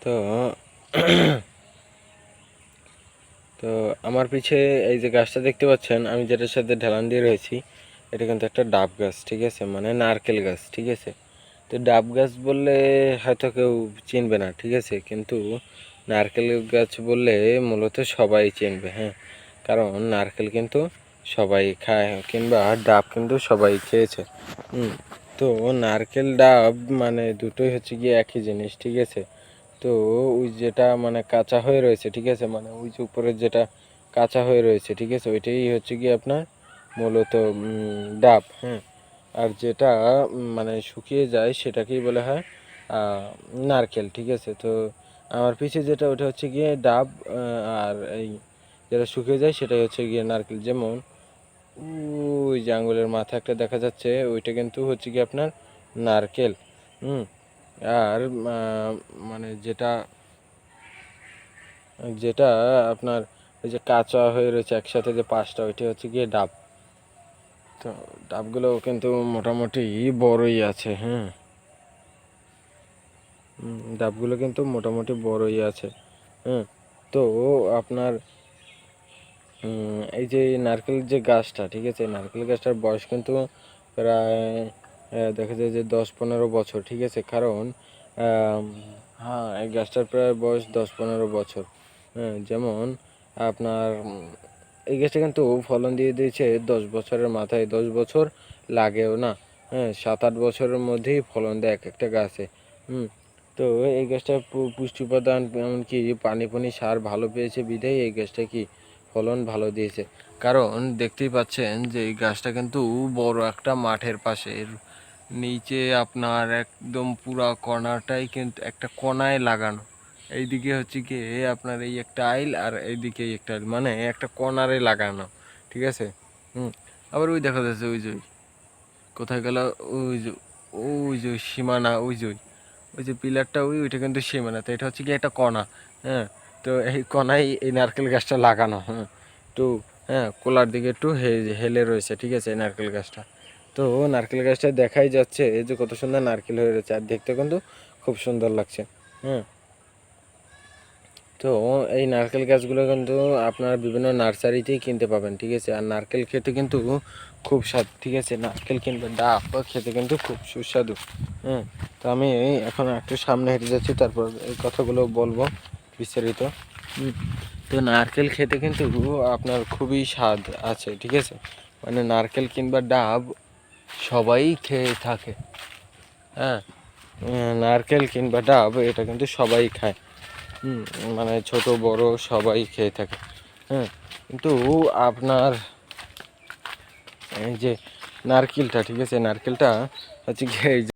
তো তো আমার পিছে এই যে গাছটা দেখতে পাচ্ছেন, আমি যেটার সাথে ঢেলান দিয়ে রয়েছি, এটা কিন্তু একটা ডাব গাছ, ঠিক আছে, মানে নারকেল গাছ, ঠিক আছে। তো ডাব গাছ বললে হয়তো কেউ চিনবে না, ঠিক আছে, কিন্তু নারকেল গাছ বললে মূলত সবাই চিনবে, হ্যাঁ, কারণ নারকেল কিন্তু সবাই খায় কিংবা ডাব কিন্তু সবাই খেয়েছে। তো নারকেল ডাব মানে দুটোই হচ্ছে গিয়ে একই জিনিস, ঠিক আছে। তো ওই যেটা মানে কাঁচা হয়ে রয়েছে, ঠিক আছে, মানে ওই যে উপরের যেটা কাঁচা হয়ে রয়েছে, ঠিক আছে, ওইটাই হচ্ছে গিয়ে আপনার মূলত ডাব, হ্যাঁ। আর যেটা মানে শুকিয়ে যায় সেটাকেই বলা হয় নারকেল, ঠিক আছে। তো আমার পিছে যেটা ওটা হচ্ছে গিয়ে ডাব, আর এই যেটা শুকিয়ে যায় সেটাই হচ্ছে গিয়ে নারকেল। যেমন ওই যে আঙুলের মাথা একটা দেখা যাচ্ছে, ওইটা কিন্তু হচ্ছে গিয়ে আপনার নারকেল। আর মানে যেটা যেটা আপনার ওই যে কাঁচা হয়ে রয়েছে একসাথে যে পাঁচটা, ওইটা হচ্ছে গিয়ে ডাব। তো ডাবগুলো কিন্তু মোটামুটি বড়ই আছে, হ্যাঁ, ডাবগুলো কিন্তু মোটামুটি বড়ই আছে, হ্যাঁ। তো আপনার এই যে নারকেল যে গাছটা, ঠিক আছে, নারকেল গাছটার বয়স কিন্তু প্রায় দেখা যায় যে 10-15 বছর, ঠিক আছে। কারণ হ্যাঁ, এই গাছটার প্রায় বয়স 10-15 বছর, হ্যাঁ। যেমন আপনার এই গাছটা কিন্তু ফলন দিয়ে দিয়েছে 10 বছরের মাথায়, 10 বছর লাগেও না, হ্যাঁ, 7-8 বছরের মধ্যেই ফলন দেয় এক একটা গাছে। তো এই গাছটা পুষ্টি উপাদান এমনকি পানি সার ভালো পেয়েছে বিধায় এই গাছটা কি ফলন ভালো দিয়েছে। কারণ দেখতেই পাচ্ছেন যে এই গাছটা কিন্তু বড় একটা মাঠের পাশে, নিচে আপনার একদম পুরা কর্নারটাই কিন্তু একটা কোনায় লাগানো। এইদিকে হচ্ছে কি আপনার এই একটা আইল, আর এইদিকে একটা আইল, মানে একটা কর্নারে লাগানো, ঠিক আছে। আবার ওই দেখা যাচ্ছে, ওই যে কোথায় গেল, ওই যে ওই যে সীমানা, ওই যে ওই যে পিলারটা, ওইটা কিন্তু সীমানা। তো এটা হচ্ছে কি একটা কণা, হ্যাঁ। তো এই কণায় এই নারকেল গাছটা লাগানো, হ্যাঁ। তো হ্যাঁ, কোলার দিকে একটু হেলে রয়েছে, ঠিক আছে, এই নারকেল গাছটা। তো নারকেল গাছটা দেখাই যাচ্ছে এই যে কত সুন্দর নারকেল হয়ে রয়েছে, আর দেখতে কিন্তু খুব সুন্দর লাগছে, হ্যাঁ। তো এই নারকেল গাছগুলো কিন্তু আপনারা বিভিন্ন নার্সারিতেই কিনতে পাবেন, ঠিক আছে। আর নারকেল খেতে কিন্তু খুব স্বাদ, ঠিক আছে, নারকেল কিংবা ডাব খেতে কিন্তু খুব সুস্বাদু, হ্যাঁ। তো আমি এখন একটু সামনে হেঁটে যাচ্ছি, তারপর এই কথাগুলো বলবো বিস্তারিত। তো নারকেল খেতে কিন্তু আপনার খুবই স্বাদ আছে, ঠিক আছে, মানে নারকেল কিংবা ডাব সবাই খেয়ে থাকে, হ্যাঁ। নারকেল কিংবা ডাব এটা কিন্তু সবাই খায়, মানে ছোট বড় সবাই খেয়ে থাকে, হ্যাঁ। কিন্তু আপনার এই যে নারকেলটা, ঠিক আছে, নারকেলটা হচ্ছে কি